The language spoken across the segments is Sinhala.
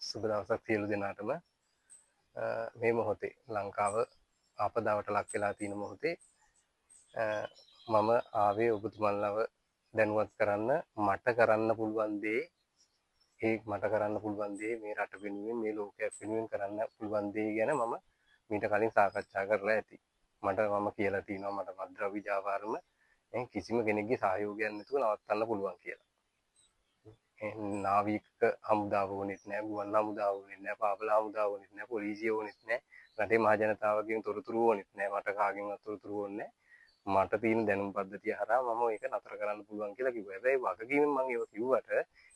සුබ දවසක් සියලු දෙනාටම. මේ මොහොතේ ලංකාව ආපදාවට ලක් වෙලා තියෙන මොහොතේ මම ආවේ ඔබතුමන්ලව දැනුවත් කරන්න මට කරන්න පුළුවන් දේ මට කරන්න පුළුවන් දේ මේ රට වෙනුවෙන් මේ ලෝකයක් වෙනුවෙන් කරන්න පුළුවන් දේ ගැන මම මීට කලින් සාකච්ඡා කරලා ඇති. මම කියලා තියෙනවා මට මද්ද්‍රව්‍ය ව්‍යාපාරම කිසිම කෙනෙක්ගේ සහයෝගයක් නැතුව නවත්තන්න පුළුවන් කියලා. නාවික හමුදාව වුණෙත් නැහැ, ගුවන් හමුදාව වුණෙත් නැහැ, පාපල හමුදාව වුණෙත් නැහැ, පොලිසිය වුණෙත් නැහැ, රටේ මහ ජනතාවගෙන් තොරතුරු වුණෙත් නැහැ, මට කාගෙන්වත් තොරතුරු වුණේ නැහැ. මට තියෙන දැනුම් පද්ධතිය හරහා මම ඒක නතර කරන්න පුළුවන් කියලා කිව්වා. හැබැයි වගකීමෙන් මම ඒව කිව්වට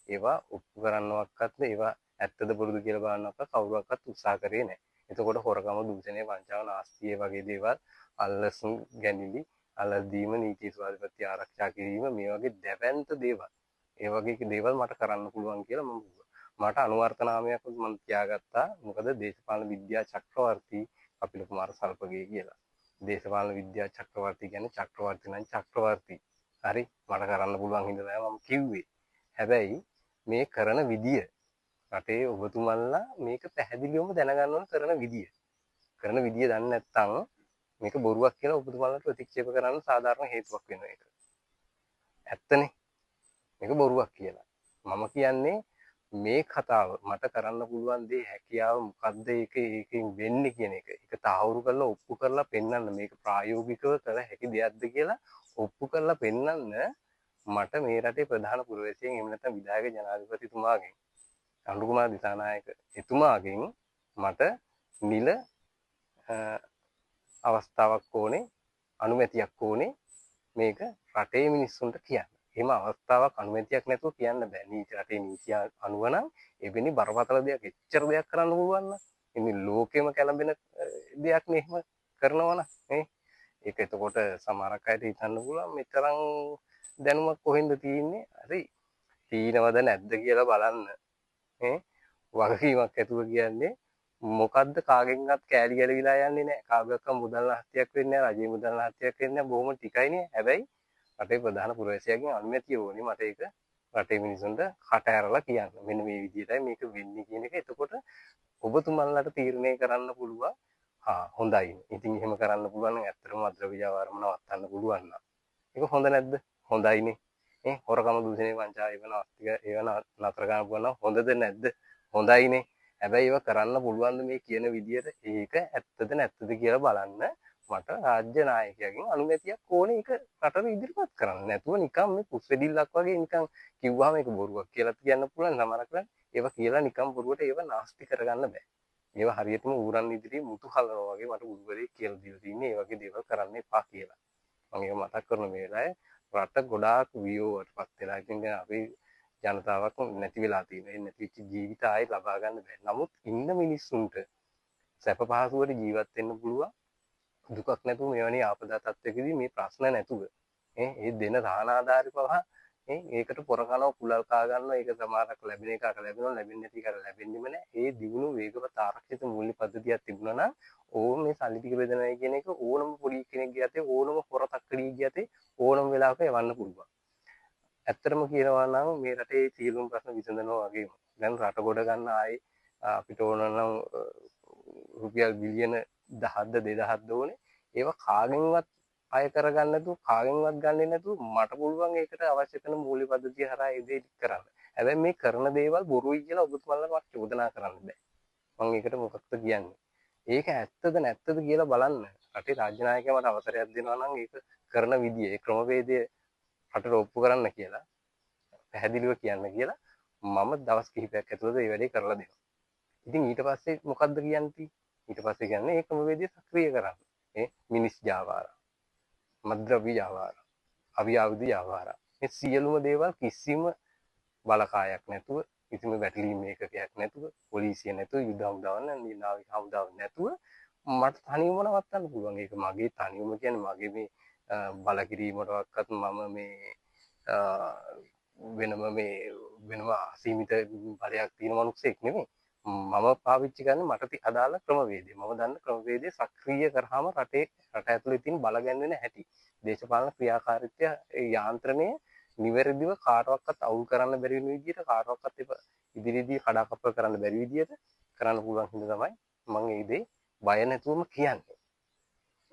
ඒවා ඔප්පු කරන්නවක්වත් ඒවා ඇත්තද බොරුද කියලා බලන්නවත් කවුරුවක්වත් උත්සාහ කරේ නැහැ. එතකොට හොරකම, දූෂණය, වංචාව, නාස්තිය වගේ දේවල්, අල්ලසුම් ගැනීම, අල්ලස් දීම, නීති ස්වාධීනත්වය ආරක්ෂා කිරීම මේ වගේ දැවැන්ත දේවල් ඒ වගේ දේවල් මට කරන්න පුළුවන් කියලා මම කිව්වා. මට අනුවර්ත නාමයක් මම තියාගත්තා. මොකද දේශපාලන විද්‍යා චක්‍රවර්ති කපිල කුමාර සල්පගේ කියලා. දේශපාලන විද්‍යා චක්‍රවර්ති කියන්නේ චක්‍රවර්ති නම් චක්‍රවර්ති. හරි මට කරන්න පුළුවන් හින්දා මම කිව්වේ. හැබැයි මේ කරන විදිය රටේ ඔබතුමන්ලා මේක පැහැදිලිවම දැනගන්න ඕන කරන විදිය. කරන විදිය දන්නේ නැත්නම් මේක බොරුවක් කියලා ඔබතුමන්ලාට ප්‍රතික්ෂේප කරන්න සාධාරණ හේතුවක් වෙනවා ඒක. ඇත්තනේ. මේක බොරුවක් කියලා. මම කියන්නේ මේ කතාව මට කරන්න පුළුවන් දේ හැකියාව මොකද්ද ඒකෙන් වෙන්නේ කියන එක. ඒක තාවුරු කරලා ඔප්පු කරලා පෙන්වන්න මේක ප්‍රායෝගිකව කළ හැකි දෙයක්ද කියලා ඔප්පු කරලා පෙන්වන්න මට මේ රටේ ප්‍රධාන පුරවැසියෙන් එහෙම නැත්නම් විධායක ජනාධිපතිතුමාගෙන් අනුර කුමාර දිසානායක එතුමාගෙන් මට නිල අවස්ථාවක් ඕනේ අනුමැතියක් ඕනේ මේක රටේ මිනිස්සුන්ට කියන්න. එහෙම අවස්ථාවක් අනුමැතියක් නැතුව කියන්න බෑ. රටේ නීතිය අනුව නම් එවැනි බරපතල දෙයක් එච්චර දෙයක් කරන්න පුළුවන් නම් ඉතින් ලෝකෙම කැළඹෙන දෙයක් නේ එහෙම කරනවා නම් නේ. ඒක එතකොට සමහරක් අයට හිතන්න පුළුවන් මෙතරම් දැනුමක් කොහෙන්ද තියෙන්නේ? හරි. තීනවද නැද්ද කියලා බලන්න. නේ. වගකීමක් ඇතුව කියන්නේ මොකද්ද කාගෙන්වත් කෑලි ගැලවිලා යන්නේ නැහැ. කාගේවත් මුදල් නහත්තියක් වෙන්නේ නැහැ. රජයේ මුදල් නහත්තියක් වෙන්නේ නැහැ. බොහොම ටිකයිනේ. හැබැයි රටේ ප්‍රධාන පුරවැසියාගෙන් අනුමැතිය ඕනේ මට ඒක රටේ මිනිසුන්ට කට ඇරලා කියන්න. මෙන්න මේ විදිහටයි මේක වෙන්නේ කියන එක. එතකොට ඔබතුමන්ලාට තීරණය කරන්න පුළුවන්. හොඳයි. ඉතින් එහෙම කරන්න පුළුවන් නම් ඇත්තටම මද්ද්‍රව්‍ය ව්‍යාපාරම නවත්තන්න පුළුවන් නම්. ඒක හොඳ නැද්ද? හොඳයිනේ. හොරකම, දූෂණය, වංචාව ඒව නතර කරන්න පුළුවන් නම් හොඳද නැද්ද? හොඳයිනේ. හැබැයි ඒව කරන්න පුළුවන් මේ කියන විදිහට ඒක ඇත්තද නැත්තද කියලා බලන්න මට රාජ්‍ය නායකයාගෙන් අනුමැතියක් ඕනේ ඒක රටට ඉදිරිපත් කරන්න. නැතුව නිකන් මේ පුස්වෙඩිල්ලක් වගේ නිකන් කිව්වහම ඒක බොරුවක් කියලා කියන්න පුළුවන් සමහරක් ඒව කියලා නිකන් බොරුවට ඒව නාස්ති කරගන්න බෑ. ඒව හරියටම ඌරන් ඉදිරියේ මුතු හලනවා වගේ මට ගුරුවරයෙක් කියලා දීලා තින්නේ ඒ වගේ දේවල් කරන්න එපා කියලා. මම ඒක මතක් කරන මේ වෙලාවේ රට ගොඩාක් වියෝවටපත් වෙලා ඉතින් දැන් අපි ජනතාවක් නැති වෙලා තියෙනවා. ඒ නැතිවෙච්ච ජීවිත ආයෙ ලබා ගන්න බෑ. නමුත් ඉන්න මිනිස්සුන්ට සැප පහසුවට ජීවත් වෙන්න පුළුවන්. දුකක් නැතුව මෙවැනි ආපදා තත්ත්වයකදී මේ ප්‍රශ්න නැතුව ඒ දෙන දානාදාරි පවා ඒකට පොර කනවා කුලල් කා ගන්නවා. ඒක සමහරක් ලැබෙන එකකට ලැබෙනවා, ලැබෙන්නේ නැති එකට ලැබෙන්නෙම නැහැ. ඒ දිනුණු වේගවත් ආරක්ෂිත මූල්‍ය පද්ධතියක් තිබුණා නම් ඕම මේ සල්ලි ටික බෙදනවා කියන එක ඕනම පොඩි කෙනෙක්ගේ අතේ ඕනම පොර තක්කඩියගේ අතේ ඕනම වෙලාවක යවන්න පුළුවන්. ඇත්තටම කියනවා නම් මේ රටේ සියලුම ප්‍රශ්න විසඳනවා වගේම දැන් රට ගොඩ ගන්න ආයේ අපිට ඕන නම් රුපියල් බිලියන 10ක්ද 2000ක්ද ඕනේ. ඒවා කාගෙන්වත් අය කරගන්න නැතුව කාගෙන්වත් ගන්නෙ නැතුව මට පුළුවන් ඒකට අවශ්‍ය කරන මූල්‍ය පද්ධතිය හරහා ඒ දේ කරන්න. හැබැයි මේ කරන දේවල් බොරුයි කියලා ඔබතුමාලට චෝදනා කරන්න බෑ. මම ඒකට මොකක්ද කියන්නේ? ඒක ඇත්තද නැත්තද කියලා බලන්න. රටේ රාජ්‍ය නායකයා මට අවසරයක් දෙනවා නම් ඒක කරන විදිය, ඒ ක්‍රමවේදය රටට ඔප්පු කරන්න කියලා පැහැදිලිව කියන්න කියලා මම දවස් කිහිපයක් ඇතුළත මේ වැඩේ කරලා දෙනවා. ඉතින් ඊට පස්සේ මොකද්ද කියන්නේ? ඊට පස්සේ කියන්නේ ඒ ක්‍රමවේදය සක්‍රිය කරන්න. මිනිස් ව්‍යාපාර, මද්ද්‍රව්‍ය ව්‍යාපාර, අවියාවුධ ව්‍යාපාර. මේ සියලුම දේවල් කිසිම බලකායක් නැතුව, කිසිම වැටලීම් ඒකකයක් නැතුව, පොලිසිය නැතුව, යුද හමුදාවක් නැත්නම් නාවික හමුදාවක් නැතුව මට තනියම නවත්තන්න පුළුවන්. ඒක මගේ තනියම කියන්නේ මගේ මේ බලකිරීමටවත් මම මේ වෙනම අසීමිත බලයක් තියෙන මිනිස්සෙක් නෙමෙයි. මම පාවිච්චි කරන්නේ මට අදාළ ක්‍රමවේදය. මම දන්න ක්‍රමවේදය සක්‍රිය කරාම රට ඇතුලේ තියෙන බල ගැන්වෙන හැටි. දේශපාලන ක්‍රියාකාරීත්වය යාන්ත්‍රණය නිවැරදිව කාටවත් අවුල් කරන්න බැරි වෙන විදිහට කාටවත් ඉදිරියේදී කඩාකප්පල් කරන්න බැරි විදියට කරන්න පුළුවන් හින්දා තමයි මම මේ දේ බය නැතුවම කියන්නේ.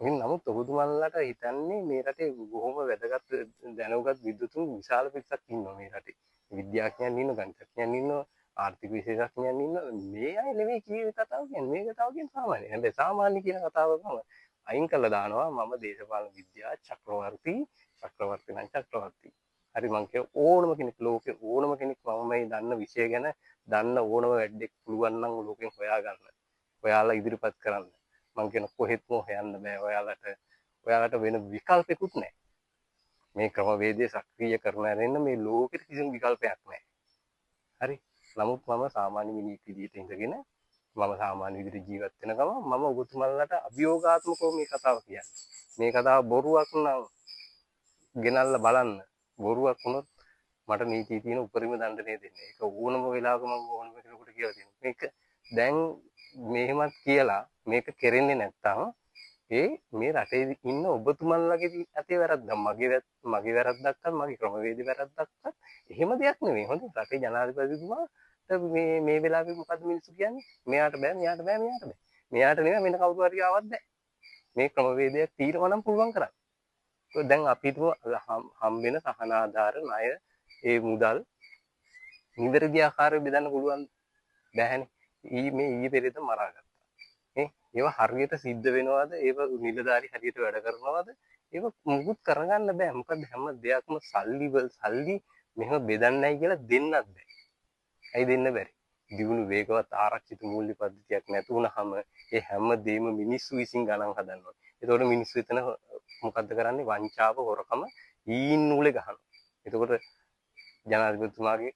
ඉතින් නමුත් ඔබතුමාලට හිතන්නේ මේ රටේ බොහොම වැදගත් දැනුගත් විද්වතුන් විශාල පිරිසක් ඉන්නවා මේ රටේ. විද්‍යාඥයන් ඉන්නවා, ගණිතඥයන් ඉන්නවා, ආර්ථික විශේෂඥයන් ඉන්නවා. මේ අය නෙමෙයි කියේ කතාව කියන්නේ. මේ කතාව කියන්නේ සාමාන්‍ය. හැබැයි සාමාන්‍ය කියන කතාව තමයි අයින් කළා දානවා මම දේශපාලන විද්‍යා චක්‍රවර්ති නම් චක්‍රවර්ති. හරි මං කිය ඕනම කෙනෙක් ලෝකේ ඕනම කෙනෙක් මම මේ දන්න විෂය ගැන දන්න ඕනම වැඩක් පුළුවන් නම් ලෝකෙන් හොයාගන්න. ඔයාලා ඉදිරිපත් කරන්න. මං කියන කොහෙත්ම හොයන්න බෑ ඔයාලට වෙන විකල්පෙකුත් නැහැ. මේ ක්‍රමවේදය සක්‍රිය කරන ඇරෙන්න මේ ලෝකෙට කිසිම විකල්පයක් නැහැ. හරි. නමුත් මම සාමාන්‍ය මිනිහෙක් විදිහට ඉඳගෙන මම සාමාන්‍ය විදිහට ජීවත් වෙන ගම මම ඔබතුමන්ලට අභියෝගාත්මකව මේ කතාව කියන්නේ. මේ කතාව බොරුවක් නම් ගෙනල්ලා බලන්න. බොරුවක් වුණොත් මට නීතියේ තියෙන උපරිම දඬුවම දෙන්න. ඒක ඕනම වෙලාවක මම ඕනම කෙනෙකුට කියලා දෙනවා. මේක දැන් මෙහෙමත් කියලා මේක කෙරෙන්නේ නැත්තම් මේ රටේ ඉන්න ඔබතුමන්ලගේ අතේ වැරද්දක් මගේ වැරද්දක්වත් මගේ ක්‍රමවේද වැරද්දක්වත් එහෙම දෙයක් නෙමෙයි. හොඳ රටේ ජනාධිපතිතුමාට මේ වෙලාවේ මොකද්ද මිනිස්සු කියන්නේ? මෙයාට බෑ මෙයාට බෑ මෙයාට බෑ. මෙයාට නෙමෙයි වෙන කවුරු හරි ආවත් බෑ. මේ ක්‍රමවේදයක් తీරනවා නම් පුළුවන් කරන්න. දැන් අපිට හම්බෙන සහන ආධාර ණය ඒ මුදල් නිවැරදි ආකාරයෙන් බෙදන්න පුළුවන් බෑනේ. ඊයේ පෙරේද මරාගත්තා. ඒවා හරියට සිද්ධ වෙනවද? ඒවා නිලධාරි හරියට වැඩ කරනවද? ඒවා මුකුත් කරගන්න බෑ. මොකද හැම දෙයක්ම සල්ලි මෙහෙම බෙදන්නයි කියලා දෙන්නත් බෑ. ඇයි දෙන්න බැරි? දියුණු වේගවත් ආරක්ෂිත මූල්‍ය පද්ධතියක් නැති වුනහම ඒ හැම දෙයක්ම මිනිස්සු විසින් ගණන් හදනවා. ඒතකොට මිනිස්සු එතන මොකද්ද කරන්නේ? වංචාව, හොරකම ඊන් නූලේ ගහනවා. එතකොට ජනාධිපතිතුමාගේ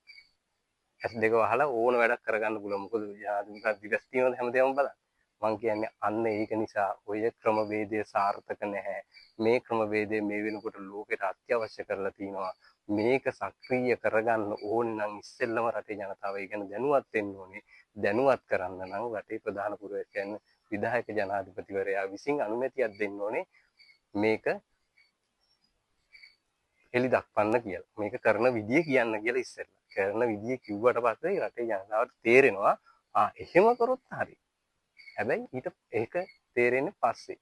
ඇස් දෙක වහලා ඕන වැඩක් කරගන්න පුළුවන්. මොකද ජනාධිපතිතුමා දිගස් තියනද හැමදේම බලන්න. මං කියන්නේ අන්න ඒක නිසා ඔය ක්‍රමවේදය සාර්ථක නැහැ. මේ ක්‍රමවේදය මේ වෙනකොට ලෝකෙට අත්‍යවශ්‍ය කරලා තිනවා. මේක සක්‍රීය කරගන්න ඕනේ නම් ඉස්සෙල්ලම රටේ ජනතාව ඒ ගැන දැනුවත් වෙන්න ඕනේ. දැනුවත් කරන්න නම් රටේ ප්‍රධාන පුරවැසියන් විධායක ජනාධිපතිවරයා විසින් අනුමැතියක් දෙන්න ඕනේ. මේක එලි දක්වන්න කියලා. මේක කරන විදිය කියන්න කියලා ඉස්සෙල්ලා. කරන විදිය කිව්වට පස්සේ රටේ ජනතාවට තේරෙනවා එහෙම කරොත් හරි. හැබැයි ඒක තේරෙන්නේ පස්සේ.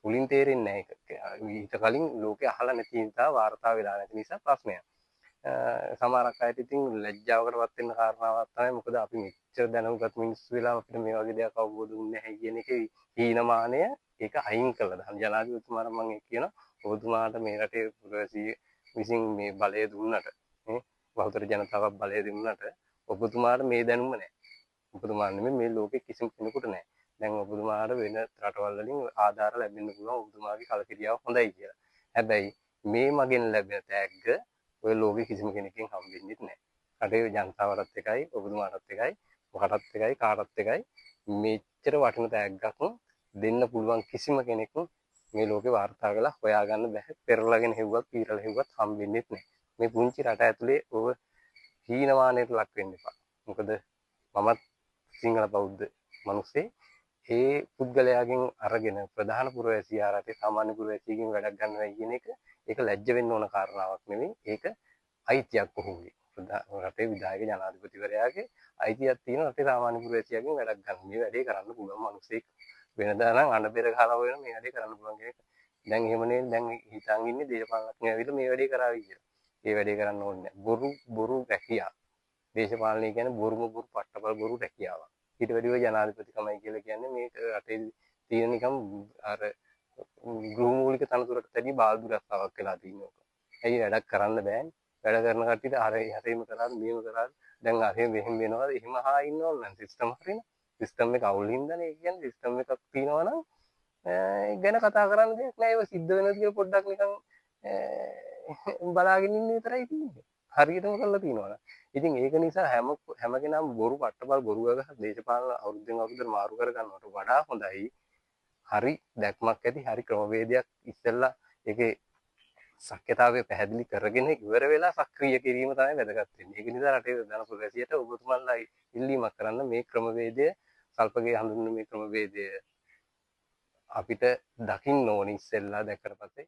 මුලින් තේරෙන්නේ නැහැ. ඊට කලින් ලෝකේ අහලා නැති නිසා වාර්තා වෙලා නැති නිසා ප්‍රශ්නයක්. සමහරක් අයට ඉතින් ලැජ්ජාවකටපත් වෙන්න කාරණාවක් තමයි මොකද අපි මෙච්චර දැනුගත් මිනිස්සු වෙලා අපිට මේ වගේ දෙයක් අවබෝධ වුන්නේ නැහැ කියන එකේ හීනමානය ඒක අයින් කළා දාන්න. ජනාධිපතිතුමාට මම කියනවා ඔබතුමාට මේ රටේ පුරවැසිය විසින් මේ බලය දුන්නට නේ බහුතර ජනතාවක් බලය දුන්නට ඔබතුමාට මේ දැනුම නැහැ. ඔබතුමා නෙමෙයි මේ ලෝකේ කිසිම කෙනෙකුට නැහැ. දැන් ඔබතුමාට වෙන රටවල් වලින් ආධාර ලැබෙන්න පුළුවන් ඔබතුමාගේ කලකිරියාව හොඳයි කියලා. හැබැයි මේ මගෙන් ලැබෙන තෑග්ග ඔය ලෝකේ කිසිම කෙනෙක්ගෙන් හම්බෙන්නේ නැහැ. රටේ ජනතාවටත් එකයි ඔබතුමාටත් එකයි මොකටත් එකයි කාටත් එකයි මෙච්චර වටින තෑග්ගක් දෙන්න පුළුවන් කිසිම කෙනෙක් මේ ලෝකේ වාර්තා කරලා හොයාගන්න බෑ. පෙරලගෙන හෙව්වත් පීරලා හෙව්වත් හම්බෙන්නේ නැහැ. මේ පුංචි රට ඇතුලේ ඔබ හීනමානයට ලක් වෙන්න එපා. මොකද මමත් සිංහල බෞද්ධ මිනිස්සේ ඒ පුද්ගලයාගෙන් අරගෙන ප්‍රධාන පුරවැසියා රටේ සාමාන්‍ය පුරවැසියෙක්ගෙන් වැඩක් ගන්නවා කියන එක ඒක ලැජ්ජ වෙන්න ඕන කාරණාවක් නෙමෙයි. ඒක අයිතියක් ඔහුගේ. රටේ විධායක ජනාධිපතිවරයාගේ අයිතියක් තියෙන රටේ සාමාන්‍ය පුරවැසියාගෙන් වැඩක් ගන්න. මේ වැඩේ කරන්න පුළුවන් මිනිස්සෙක් වෙනදා නම් අඬ බෙර ගහලා වෙන මේ වැඩේ කරන්න පුළුවන් කෙනෙක්. දැන් එහෙම නේ දැන් හිතන් ඉන්නේ දේශපාලනඥයෝ ඇවිල්ලා මේ වැඩේ කරાવી කියලා. මේ වැඩේ කරන්න ඕනේ නැහැ. බොරු රැකියාව. දේශපාලනය කියන්නේ බොරු පට්ටපල් බොරු රැකියාවක්. ඊට වැඩිව ජනාධිපතිකමයි කියලා කියන්නේ මේ රටේ තියෙන නිකම් අර ගෘහමූලික තනතුරට වැඩි බාල්දු රස්සාවක් වෙලා තියෙනවා. ඇයි වැඩක් කරන්න බෑනේ. වැඩ කරන කට්ටියට අර හරිම කරාද මෙහෙම කරාද දැන් අර මෙහෙම වෙනවද එහෙම ඉන්න ඕන නම් සිස්ටම් හරිනේ. සිස්ටම් එක අවුල් හින්දානේ. ඒ කියන්නේ සිස්ටම් එකක් තියෙනවා නම් ගැන කතා කරන්න දෙයක් නෑ. ඒක සිද්ධ වෙනද කියලා පොඩ්ඩක් නිකන් බලාගෙන ඉන්න විතරයි තියෙන්නේ. හරියටම කරලා තියෙනවා. ඉතින් ඒක නිසා හැම කෙනාම බොරු පට්ටපල් බොරු වගහ දේශපාලන අවුරුද්දෙන් අවුරුද්දට මාරු කර ගන්නවට වඩා හොඳයි. හරි දැක්මක් ඇති හරි ක්‍රමවේදයක් ඉස්සෙල්ලා ඒකේ ශක්්‍යතාවය පැහැදිලි කරගෙන ඉවර වෙලා සක්‍රිය කිරීම තමයි වැදගත් වෙන්නේ. ඒක නිසා රටේ ප්‍රධාන පුරවැසියට ඔබතුමන්ලා ඉල්ලීමක් කරන්න මේ ක්‍රමවේදය සල්පගේ හඳුන්වන මේ ක්‍රමවේදය අපිට දකින්න ඕනේ ඉස්සෙල්ලා දැක්කට පස්සේ